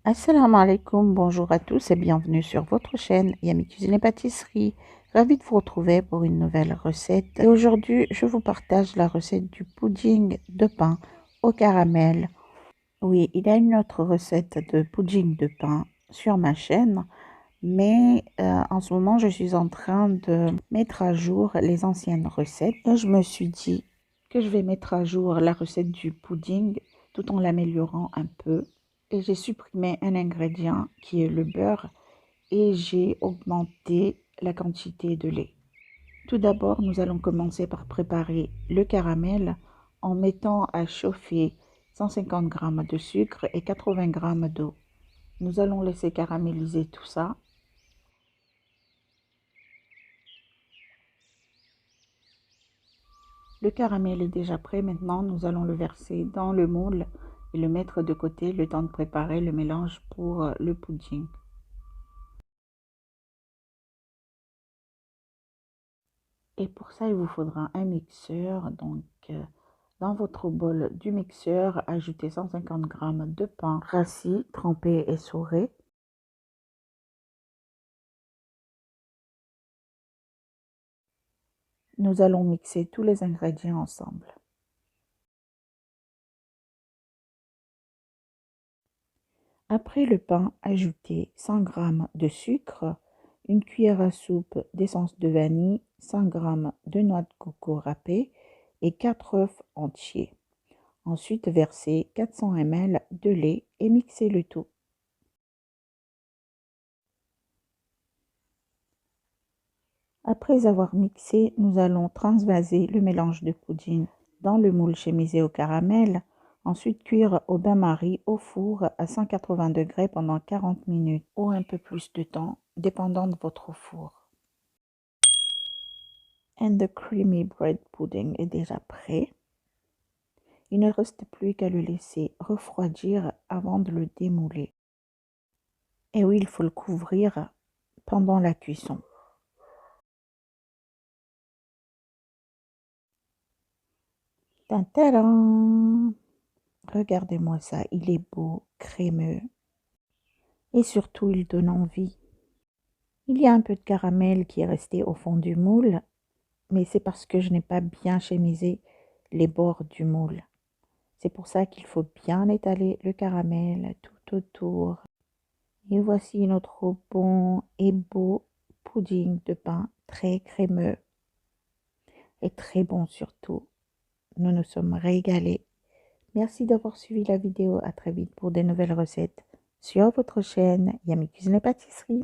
Assalamu alaikum, bonjour à tous et bienvenue sur votre chaîne Yami Cuisine et Pâtisserie. Ravie de vous retrouver pour une nouvelle recette. Et aujourd'hui, je vous partage la recette du pudding de pain au caramel. Oui, il y a une autre recette de pudding de pain sur ma chaîne, mais en ce moment, je suis en train de mettre à jour les anciennes recettes. Et je me suis dit que je vais mettre à jour la recette du pudding tout en l'améliorant un peu. Et j'ai supprimé un ingrédient qui est le beurre et j'ai augmenté la quantité de lait. Tout d'abord, nous allons commencer par préparer le caramel en mettant à chauffer 150 g de sucre et 80 g d'eau. Nous allons laisser caraméliser tout ça. Le caramel est déjà prêt. Maintenant, nous allons le verser dans le moule et le mettre de côté le temps de préparer le mélange pour le pudding. Et pour ça, il vous faudra un mixeur. Donc, dans votre bol du mixeur, ajoutez 150 g de pain rassis, trempé et sourré. Nous allons mixer tous les ingrédients ensemble. Après le pain, ajoutez 100 g de sucre, une cuillère à soupe d'essence de vanille, 100 g de noix de coco râpée et 4 œufs entiers. Ensuite, versez 400 ml de lait et mixez le tout. Après avoir mixé, nous allons transvaser le mélange de pudding dans le moule chemisé au caramel. Ensuite, cuire au bain-marie au four à 180 degrés pendant 40 minutes ou un peu plus de temps, dépendant de votre four. And the creamy bread pudding est déjà prêt. Il ne reste plus qu'à le laisser refroidir avant de le démouler. Et oui, il faut le couvrir pendant la cuisson. Tadam! Regardez-moi ça, il est beau, crémeux et surtout il donne envie. Il y a un peu de caramel qui est resté au fond du moule, mais c'est parce que je n'ai pas bien chemisé les bords du moule. C'est pour ça qu'il faut bien étaler le caramel tout autour. Et voici notre bon et beau pudding de pain, très crémeux et très bon surtout. Nous nous sommes régalés. Merci d'avoir suivi la vidéo. À très vite pour des nouvelles recettes sur votre chaîne Yami Cuisine et Pâtisserie.